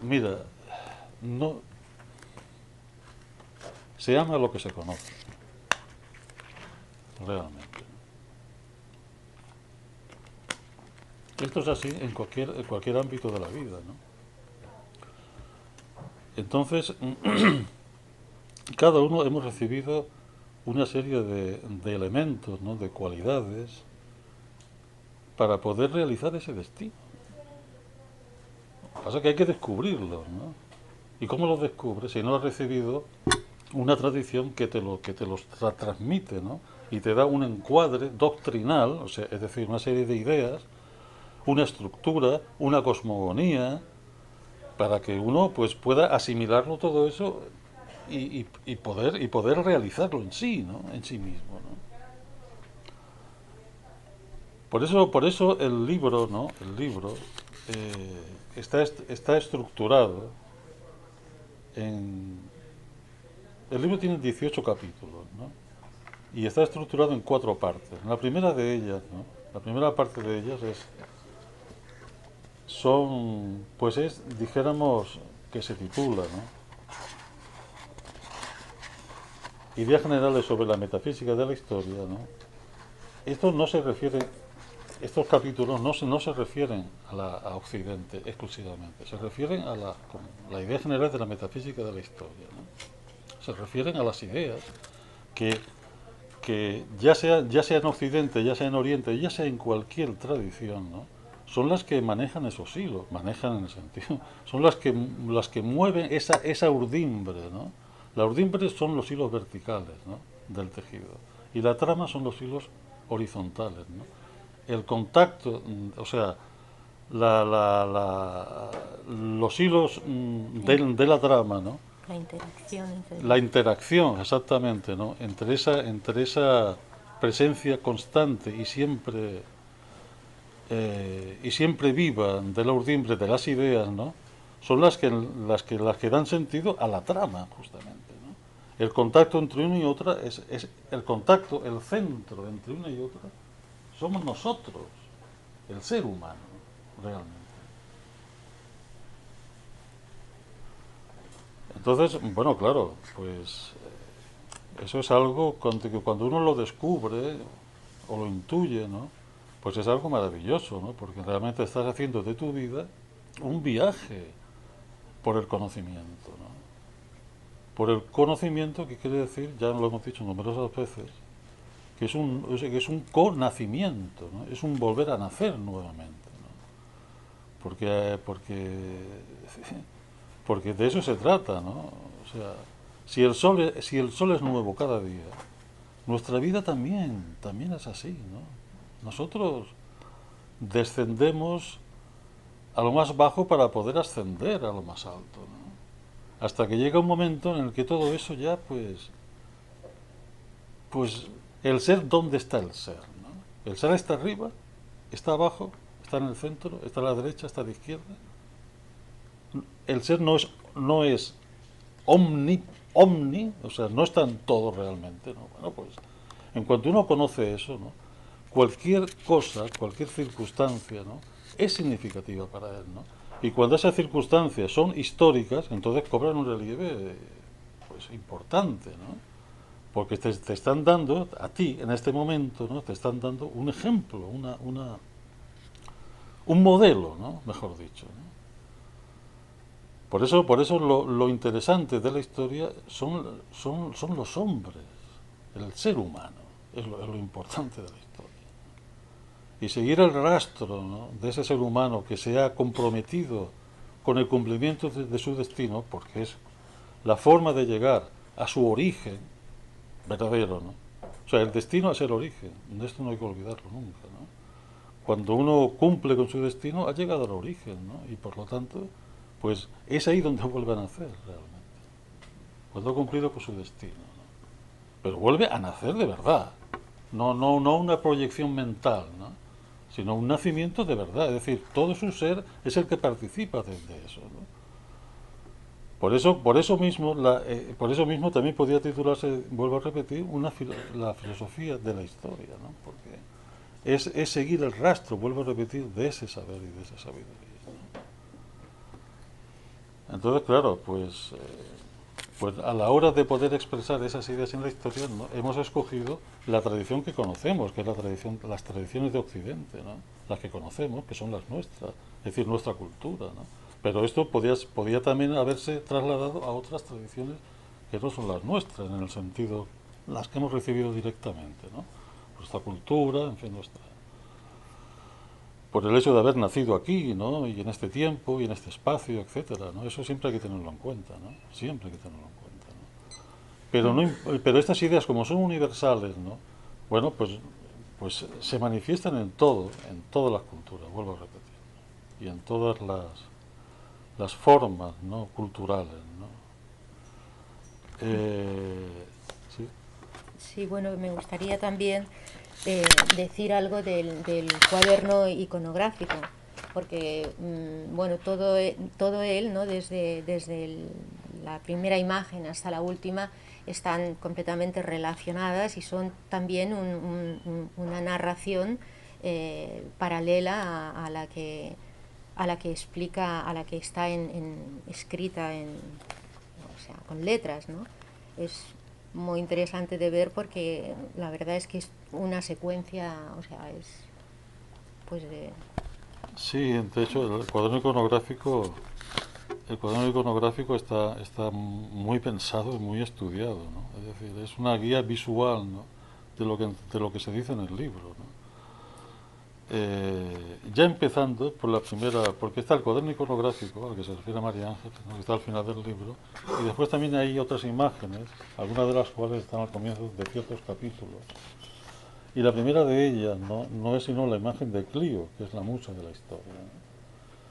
[SPEAKER 4] mira, no se ama lo que se conoce, realmente. Esto es así en cualquier ámbito de la vida, ¿no? Entonces, cada uno hemos recibido una serie de elementos, ¿no? de cualidades, para poder realizar ese destino. Lo que pasa es que hay que descubrirlos, ¿no? ¿Y cómo los descubres si no has recibido una tradición que te los transmite, ¿no? Y te da un encuadre doctrinal, o sea, es decir, una serie de ideas, una estructura, una cosmogonía, para que uno pues pueda asimilarlo todo eso y poder realizarlo en sí, ¿no? En sí mismo, ¿no? Por eso el libro, ¿no? El libro está estructurado en... El libro tiene 18 capítulos, ¿no? Y está estructurado en 4 partes. La primera de ellas, ¿no? La primera parte de ellas dijéramos, que se titula, ¿no? Ideas generales sobre la metafísica de la historia, ¿no? Esto no se refiere, estos capítulos no se refieren a Occidente exclusivamente, se refieren a la idea general de la metafísica de la historia, ¿no? Se refieren a las ideas que ya sea en Occidente, ya sea en Oriente, ya sea en cualquier tradición, ¿no? Son las que manejan esos hilos, manejan en el sentido, son las que mueven esa urdimbre, ¿no? La urdimbre son los hilos verticales, ¿no? Del tejido, y la trama son los hilos horizontales, ¿no? El contacto, o sea, los hilos de la trama, ¿no?
[SPEAKER 2] La interacción entre
[SPEAKER 4] La interacción, exactamente, ¿no? Entre esa presencia constante y siempre viva de la urdimbre de las ideas, ¿no? Son las que dan sentido a la trama, justamente, ¿no? El contacto entre una y otra es el contacto, el centro entre una y otra somos nosotros, el ser humano, realmente. Entonces, bueno, claro, pues eso es algo que cuando uno lo descubre o lo intuye, ¿no? Pues es algo maravilloso, ¿no? Porque realmente estás haciendo de tu vida un viaje por el conocimiento, ¿no? Por el conocimiento, que quiere decir, ya lo hemos dicho numerosas veces, que es un conacimiento, ¿no? Es un volver a nacer nuevamente, ¿no? Porque de eso se trata, ¿no? O sea, si el sol es nuevo cada día, nuestra vida también es así, ¿no? Nosotros descendemos a lo más bajo para poder ascender a lo más alto, ¿no? Hasta que llega un momento en el que todo eso ya, pues el ser, ¿dónde está el ser? ¿No? El ser está arriba, está abajo, está en el centro, está a la derecha, está a la izquierda. El ser no es omni, o sea, no está en todo realmente, ¿no? Bueno, pues en cuanto uno conoce eso, ¿no? Cualquier cosa, cualquier circunstancia, ¿no? Es significativa para él, ¿no? Y cuando esas circunstancias son históricas, entonces cobran un relieve, pues, importante, ¿no? Porque te están dando, a ti, en este momento, ¿no? Te están dando un ejemplo, un modelo, ¿no? Mejor dicho, ¿no? Por eso lo interesante de la historia son los hombres, el ser humano, es lo importante de la historia. Y seguir el rastro, ¿no? De ese ser humano que se ha comprometido con el cumplimiento de su destino, porque es la forma de llegar a su origen verdadero, ¿no? O sea, el destino es el origen, de esto no hay que olvidarlo nunca, ¿no? Cuando uno cumple con su destino, ha llegado al origen, ¿no? Y por lo tanto, pues es ahí donde vuelve a nacer realmente, cuando ha cumplido con su destino, ¿no? Pero vuelve a nacer de verdad, no una proyección mental, ¿no? Sino un nacimiento de verdad, es decir, todo su ser es el que participa de eso, ¿no? Por eso mismo también podría titularse, vuelvo a repetir, la filosofía de la historia, ¿no? Porque es seguir el rastro, vuelvo a repetir, de ese saber y de esa sabiduría, ¿no? Entonces, claro, pues a la hora de poder expresar esas ideas en la historia, ¿no? Hemos escogido la tradición que conocemos, que es las tradiciones de Occidente, ¿no? Las que conocemos, que son las nuestras, es decir, nuestra cultura, ¿no? Pero esto podía también haberse trasladado a otras tradiciones que no son las nuestras, en el sentido, las que hemos recibido directamente, ¿no? Nuestra cultura, en fin, por el hecho de haber nacido aquí, ¿no? Y en este tiempo, y en este espacio, etcétera, ¿no? Eso siempre hay que tenerlo en cuenta, ¿no? Siempre hay que tenerlo en cuenta, ¿no? Pero estas ideas, como son universales, ¿no? Bueno, pues se manifiestan en todas las culturas, vuelvo a repetir, y en todas las formas, ¿no? Culturales, ¿no? Sí.
[SPEAKER 2] Sí, bueno, me gustaría también decir algo del cuaderno iconográfico, porque bueno, todo él, ¿no? Desde la primera imagen hasta la última, están completamente relacionadas y son también una narración paralela a la que explica, a la que está escrita o sea, con letras, ¿no? Es muy interesante de ver porque la verdad es que es una secuencia, o sea, es pues de...
[SPEAKER 4] Sí, de hecho, el cuaderno iconográfico está muy pensado y muy estudiado, ¿no? Es decir, es una guía visual, ¿no? de lo que se dice en el libro, ¿no? Ya empezando por la primera, porque está el cuaderno iconográfico al que se refiere María Ángel, ¿no? Que está al final del libro, y después también hay otras imágenes, algunas de las cuales están al comienzo de ciertos capítulos. Y la primera de ellas no es sino la imagen de Clío, que es la musa de la historia, ¿no?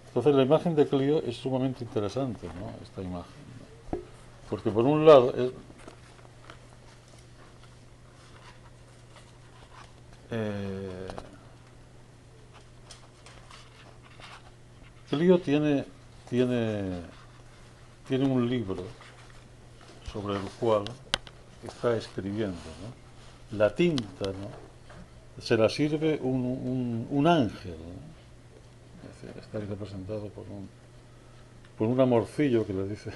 [SPEAKER 4] Entonces la imagen de Clío es sumamente interesante, ¿no? Esta imagen, ¿no? Porque por un lado Clío tiene un libro sobre el cual está escribiendo, ¿no? La tinta, ¿no? Se la sirve un ángel, ¿no? Es decir, está ahí representado por un amorcillo que le dice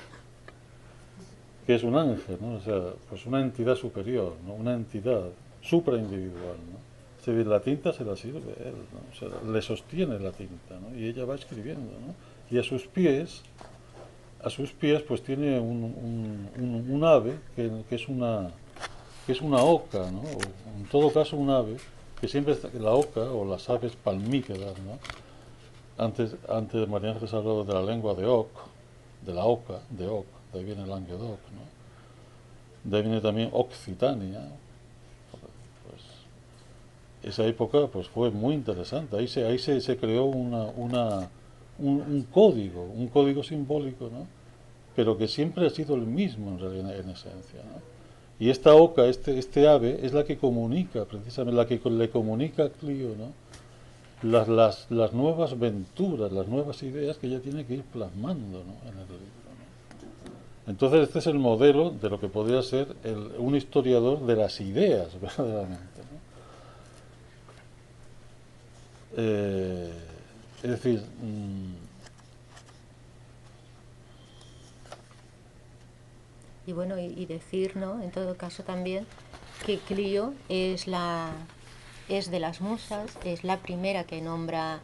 [SPEAKER 4] que es un ángel, ¿no? O sea, pues una entidad superior, ¿no? Una entidad supraindividual, ¿no? Es decir, la tinta se la sirve él, ¿no? O sea, le sostiene la tinta, ¿no? Y ella va escribiendo, ¿no? Y a sus pies pues tiene un ave que es una oca, ¿no? O, en todo caso un ave que siempre está, la oca o las aves palmípedas, ¿no? Antes María Ángeles ha hablado de la lengua de Oc, de la oca, de Oc, de ahí viene el Languedoc, ¿no? De ahí viene también Occitania. Pues esa época pues fue muy interesante. Ahí se creó un código simbólico, ¿no? Pero que siempre ha sido el mismo en realidad, en esencia, ¿no? Y esta oca, este ave, es la que comunica, precisamente, la que le comunica a Clío, ¿no? Las nuevas venturas, las nuevas ideas que ella tiene que ir plasmando, ¿no? En el libro, ¿no? Entonces este es el modelo de lo que podría ser un historiador de las ideas, verdaderamente, ¿no? Es decir,
[SPEAKER 2] Y bueno, y decir, ¿no? En todo caso también que Clío es es de las musas, es la primera que nombra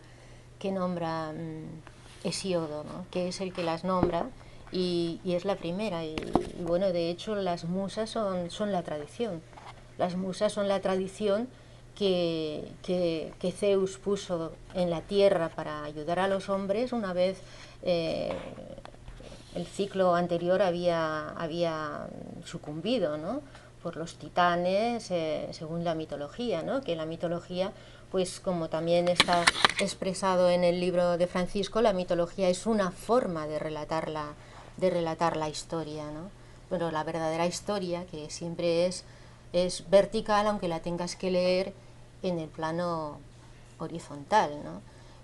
[SPEAKER 2] Hesíodo, ¿no? Que es el que las nombra y es la primera. Y bueno, de hecho las musas son la tradición. Las musas son la tradición que Zeus puso en la tierra para ayudar a los hombres una vez el ciclo anterior había sucumbido, ¿no? Por los titanes, según la mitología, ¿no? Que la mitología, pues como también está expresado en el libro de Francisco, la mitología es una forma de relatar la historia, ¿no? Pero la verdadera historia, que siempre es vertical, aunque la tengas que leer en el plano horizontal, ¿no?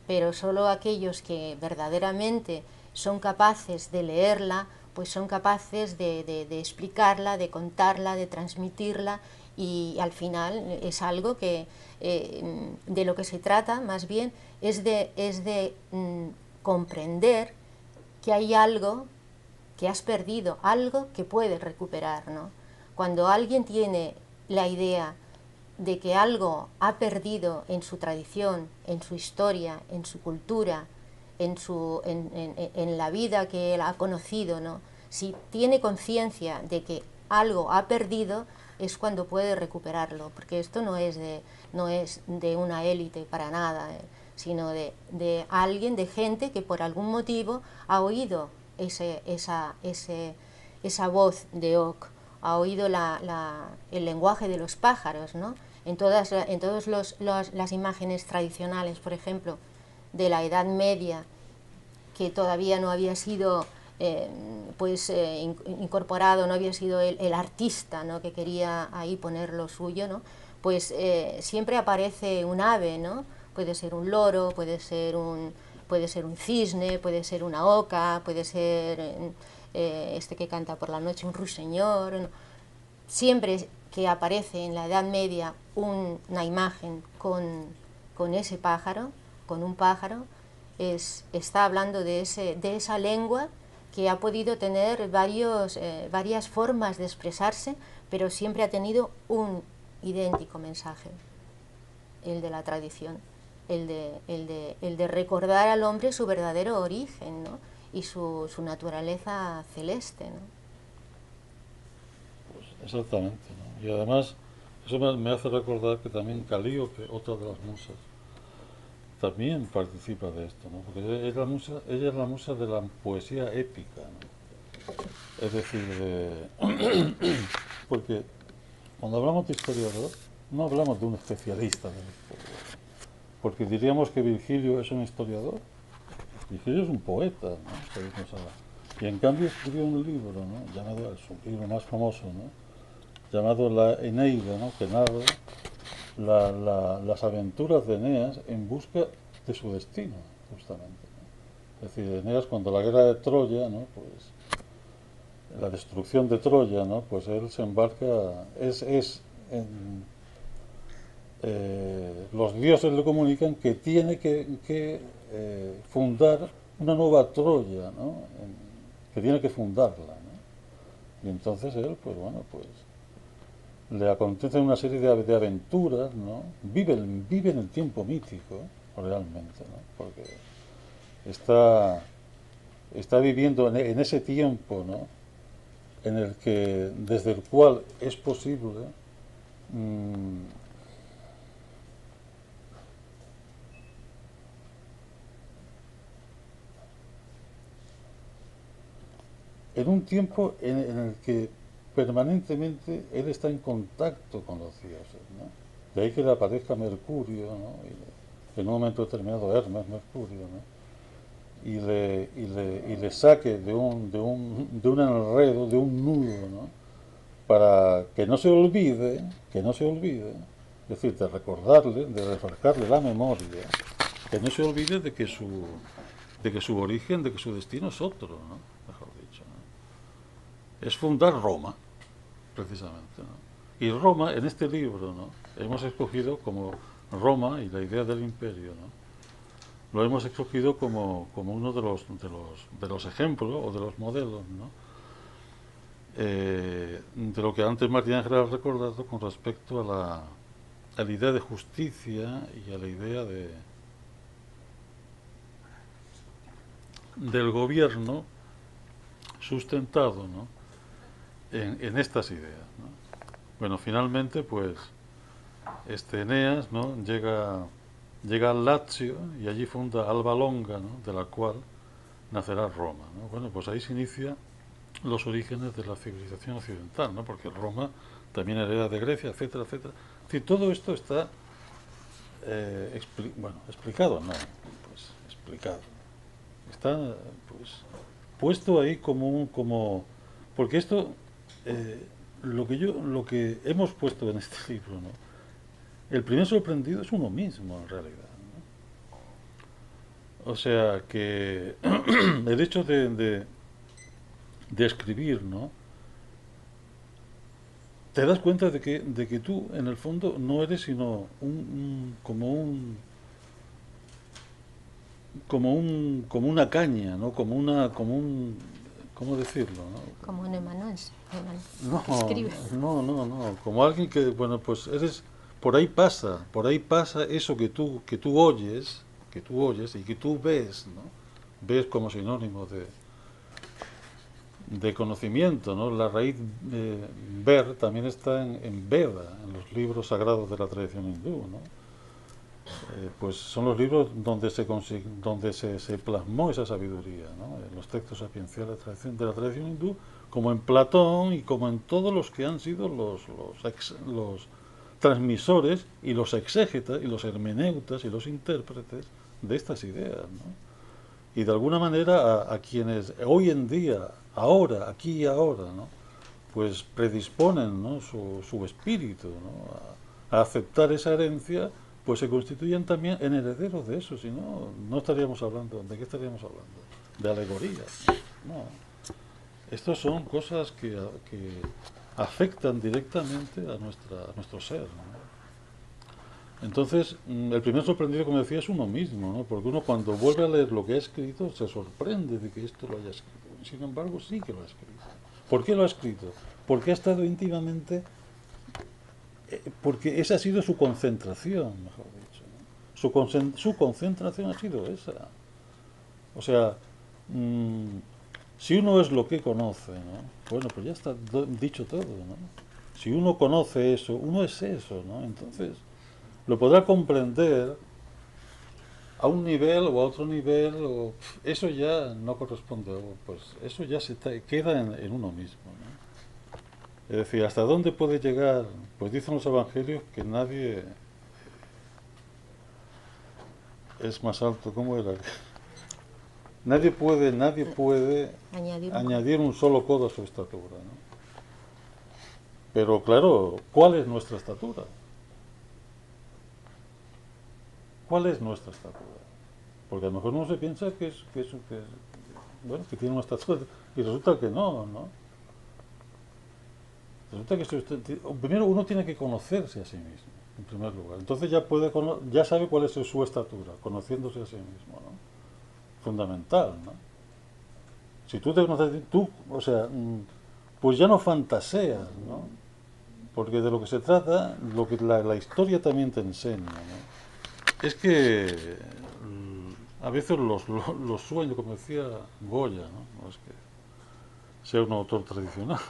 [SPEAKER 2] Pero solo aquellos que verdaderamente son capaces de leerla, pues son capaces de explicarla, de contarla, de transmitirla, y al final es algo que de lo que se trata más bien es de comprender que hay algo que has perdido, algo que puedes recuperar, ¿no? Cuando alguien tiene la idea de que algo ha perdido en su tradición, en su historia, en su cultura, en la vida que él ha conocido, ¿no? Si tiene conciencia de que algo ha perdido, es cuando puede recuperarlo, porque esto no es de una élite para nada, sino de alguien, de gente que por algún motivo ha oído esa voz de Oc, ha oído el lenguaje de los pájaros, ¿no? En todas las imágenes tradicionales, por ejemplo, de la Edad Media, que todavía no había sido incorporado, no había sido el artista, ¿no?, que quería ahí poner lo suyo, ¿no?, pues siempre aparece un ave, ¿no? Puede ser un loro, puede ser un cisne, puede ser una oca, puede ser este que canta por la noche, un ruiseñor, ¿no? Siempre que aparece en la Edad Media una imagen con ese pájaro, con un pájaro, está hablando de esa lengua que ha podido tener varias formas de expresarse, pero siempre ha tenido un idéntico mensaje, el de la tradición, el de recordar al hombre su verdadero origen, ¿no?, y su naturaleza celeste, ¿no?
[SPEAKER 4] Pues exactamente, ¿no? Y además, eso me hace recordar que también Calíope, otra de las musas, también participa de esto, ¿no? Porque ella es la musa de la poesía épica, ¿no? Es decir, porque cuando hablamos de historiador, no hablamos de un especialista de la historia, porque diríamos que Virgilio es un historiador. Virgilio es un poeta, ¿no? Y en cambio escribió un libro, ¿no?, llamado, es un libro más famoso, ¿no?, llamado La Eneida, ¿no?, que narra las aventuras de Eneas en busca de su destino, justamente, ¿no? Es decir, Eneas, cuando la guerra de Troya, ¿no?, pues la destrucción de Troya, ¿no?, pues él se embarca, los dioses le comunican que tiene que fundar una nueva Troya, ¿no?, que tiene que fundarla, ¿no? Y entonces él, pues bueno, pues le acontecen una serie de aventuras, ¿no? Vive en el tiempo mítico, realmente, ¿no? Porque está viviendo en ese tiempo, ¿no?, en el que, desde el cual es posible en un tiempo en el que permanentemente él está en contacto con los dioses, ¿no? De ahí que le aparezca Mercurio, ¿no?, y en un momento determinado Hermes, Mercurio, ¿no?, y le saque de un enredo, de un nudo, ¿no?, para que no se olvide, es decir, de recordarle, de refrescarle la memoria, que no se olvide de que su origen, de que su destino es otro, ¿no?, mejor dicho, ¿no? Es fundar Roma, precisamente, ¿no? Y Roma, en este libro, ¿no?, hemos escogido como Roma y la idea del imperio, ¿no?, lo hemos escogido como uno de los ejemplos o de los modelos, ¿no?, de lo que antes Martín Ángel ha recordado con respecto a la idea de justicia y a la idea del gobierno sustentado, ¿no?, en estas ideas, ¿no? Bueno, finalmente, pues, Eneas, ¿no?, llega al Lacio y allí funda Alba Longa, ¿no?, de la cual nacerá Roma, ¿no? Bueno, pues ahí se inicia los orígenes de la civilización occidental, ¿no?, porque Roma también hereda de Grecia, etcétera, etcétera. Es decir, todo esto está explicado, no, pues explicado. Está, pues, puesto ahí porque esto, lo que hemos puesto en este libro, ¿no?, el primer sorprendido es uno mismo, en realidad, ¿no? O sea que el hecho de escribir, ¿no?, te das cuenta de que tú, en el fondo, no eres sino como una caña, ¿no?, ¿cómo decirlo?, ¿no?
[SPEAKER 2] Como un amanuense,
[SPEAKER 4] No,
[SPEAKER 2] que escribe.
[SPEAKER 4] no, como alguien que, bueno, pues por ahí pasa eso que tú oyes y que tú ves, ¿no?, ves como sinónimo de conocimiento, ¿no? La raíz ver también está en Veda, en los libros sagrados de la tradición hindú, ¿no? Pues son los libros donde se plasmó esa sabiduría, ¿no?, en los textos sapienciales de la tradición hindú, como en Platón y como en todos los que han sido los transmisores y los exégetas y los hermeneutas y los intérpretes de estas ideas, ¿no? y de alguna manera a quienes hoy en día, ahora, aquí y ahora, ¿no? Pues predisponen, ¿no? su espíritu, ¿no? A aceptar esa herencia, pues se constituyen también en herederos de eso, si no, no estaríamos hablando, ¿de qué estaríamos hablando? De alegorías, ¿no? Estas son cosas que afectan directamente a nuestro ser, ¿no? Entonces, el primer sorprendido, como decía, es uno mismo, ¿no? Porque uno cuando vuelve a leer lo que ha escrito se sorprende de que esto lo haya escrito. Sin embargo, sí que lo ha escrito. ¿Por qué lo ha escrito? Porque ha estado íntimamente, porque esa ha sido su concentración, mejor dicho, ¿no? Su concentración ha sido esa. O sea, si uno es lo que conoce, ¿no? Bueno, pues ya está dicho todo, ¿no? Si uno conoce eso, uno es eso, ¿no? Entonces, lo podrá comprender a un nivel o a otro nivel, o eso ya no corresponde, pues eso ya queda en uno mismo, ¿no? Es decir, ¿hasta dónde puede llegar? Pues dicen los evangelios que nadie es más alto, ¿cómo era? Nadie puede añadir un solo codo a su estatura, ¿no? Pero claro, ¿cuál es nuestra estatura? ¿Cuál es nuestra estatura? Porque a lo mejor uno se piensa que bueno, que tiene una estatura y resulta que no, ¿no? Resulta que primero uno tiene que conocerse a sí mismo, en primer lugar. Entonces ya sabe cuál es su estatura, conociéndose a sí mismo, ¿no? Fundamental, ¿no? Si tú te conoces, o sea, pues ya no fantaseas, ¿no? Porque de lo que se trata, lo que la historia también te enseña, ¿no? Es que a veces los sueños, como decía Goya, ¿no? No es que sea un autor tradicional,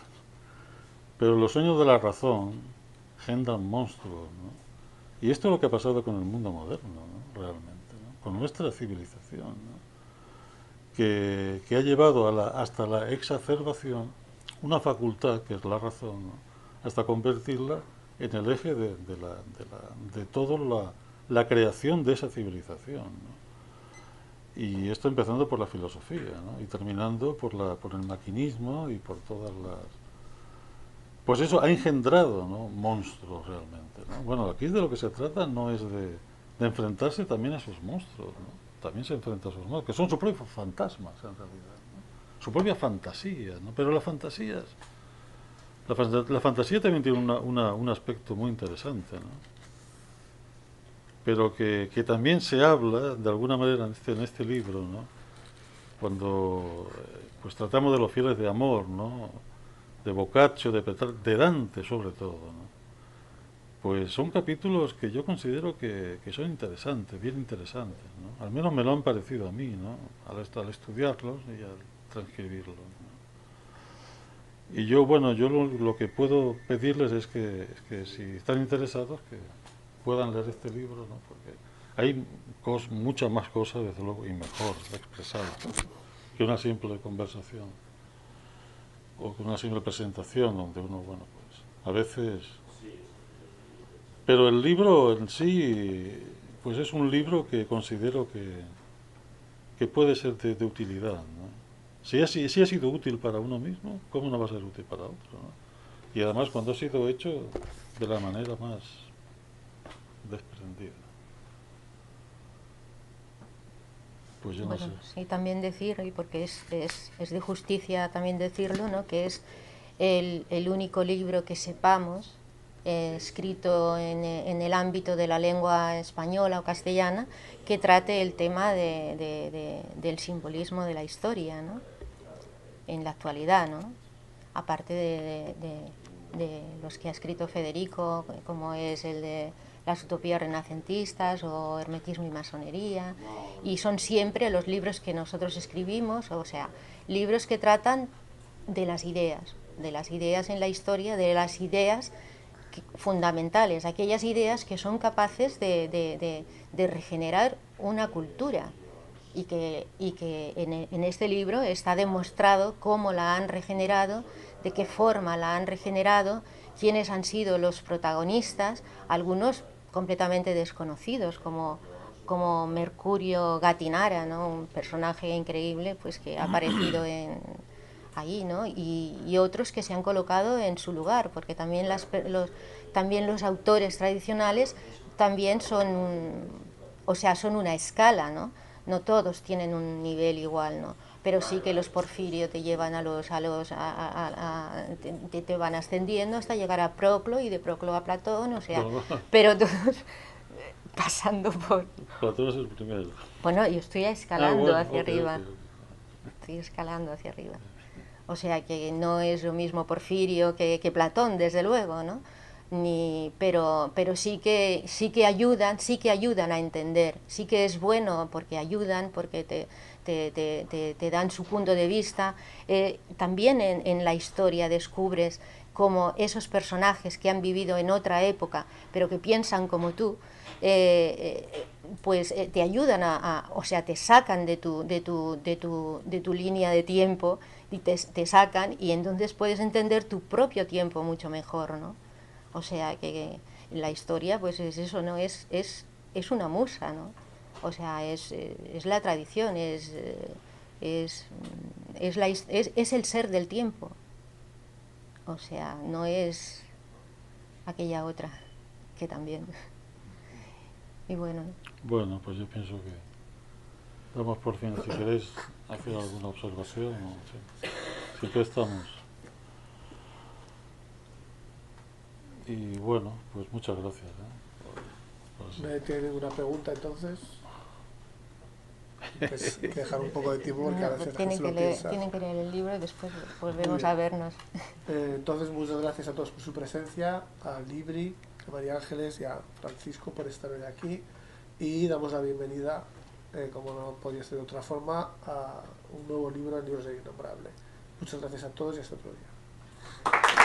[SPEAKER 4] pero los sueños de la razón generan monstruos, ¿no? Y esto es lo que ha pasado con el mundo moderno, ¿no? Realmente, ¿no? Con nuestra civilización, ¿no? Que ha llevado hasta la exacerbación una facultad que es la razón, ¿no? Hasta convertirla en el eje de toda la creación de esa civilización, ¿no? Y esto empezando por la filosofía, ¿no? Y terminando por el maquinismo y por todas las... Pues eso ha engendrado, ¿no? Monstruos realmente, ¿no? Bueno, aquí de lo que se trata no es de enfrentarse también a esos monstruos, ¿no? También se enfrenta a esos monstruos, que son sus propios fantasmas en realidad, ¿no? Su propia fantasía, ¿no? Pero las fantasías... La fantasía también tiene un aspecto muy interesante, ¿no? Pero que también se habla de alguna manera en este libro, ¿no? Cuando pues tratamos de los fieles de amor, ¿no? De Boccaccio, de Dante sobre todo, ¿no? Pues son capítulos que yo considero que son interesantes, bien interesantes, ¿no? Al menos me lo han parecido a mí, ¿no? Al estudiarlos y al transcribirlos, ¿no? Y yo, bueno, yo lo que puedo pedirles es que si están interesados, que puedan leer este libro, ¿no? Porque hay muchas más cosas, desde luego, y mejor expresadas, ¿no? Que una simple conversación o que una simple presentación donde uno, bueno, pues a veces... Pero el libro en sí, pues es un libro que considero que puede ser de utilidad, ¿no? Si ha sido útil para uno mismo, ¿cómo no va a ser útil para otro, ¿no? Y además cuando ha sido hecho de la manera más desprendida. Pues yo no sé.
[SPEAKER 2] Sí, también decir, y porque es de justicia también decirlo, ¿no? Que es el único libro que sepamos escrito en el ámbito de la lengua española o castellana que trate el tema del simbolismo de la historia, ¿no? En la actualidad, ¿no? Aparte de los que ha escrito Federico, como es el de las utopías renacentistas o hermetismo y masonería, y son siempre los libros que nosotros escribimos, o sea, libros que tratan de las ideas en la historia, de las ideas fundamentales, aquellas ideas que son capaces de regenerar una cultura y que en este libro está demostrado cómo la han regenerado, de qué forma la han regenerado, quiénes han sido los protagonistas, algunos completamente desconocidos, como como Mercurio Gattinara, ¿no? Un personaje increíble pues que ha aparecido ahí, ¿no? Y otros que se han colocado en su lugar, porque también también los autores tradicionales también son, o sea, son una escala, ¿no? No todos tienen un nivel igual, ¿no? Pero sí que los Porfirio te llevan te van ascendiendo hasta llegar a Proclo y de Proclo a Platón, o sea, pero todos pasando por...
[SPEAKER 4] Platón es el primero.
[SPEAKER 2] Bueno, yo estoy escalando hacia
[SPEAKER 4] okay,
[SPEAKER 2] arriba.
[SPEAKER 4] okay.
[SPEAKER 2] Estoy escalando hacia arriba. O sea que no es lo mismo Porfirio que Platón, desde luego, ¿no? Pero sí que ayudan a entender, sí que es bueno porque ayudan, porque te dan su punto de vista. También en la historia descubres cómo esos personajes que han vivido en otra época, pero que piensan como tú, pues te ayudan o sea, te sacan de tu línea de tiempo y te sacan, y entonces puedes entender tu propio tiempo mucho mejor, ¿no? O sea que la historia pues es eso, ¿no? Es una musa, ¿no? O sea, es la tradición, es el ser del tiempo. O sea, no es aquella otra que también. Y bueno.
[SPEAKER 4] Bueno, pues yo pienso que damos por fin. Si queréis hacer alguna observación, no sé. Siempre estamos. Y bueno, pues muchas gracias.
[SPEAKER 1] ¿No tiene ninguna pregunta entonces? Pues hay que dejar un poco de tiempo porque a veces la gente se lo piensa.
[SPEAKER 2] Tienen que leer el libro y después volvemos a vernos.
[SPEAKER 1] Entonces, muchas gracias a todos por su presencia, a Libri, a María Ángeles y a Francisco por estar hoy aquí. Y damos la bienvenida, como no podía ser de otra forma, a un nuevo libro, El libro del innombrable. Muchas gracias a todos y hasta otro día.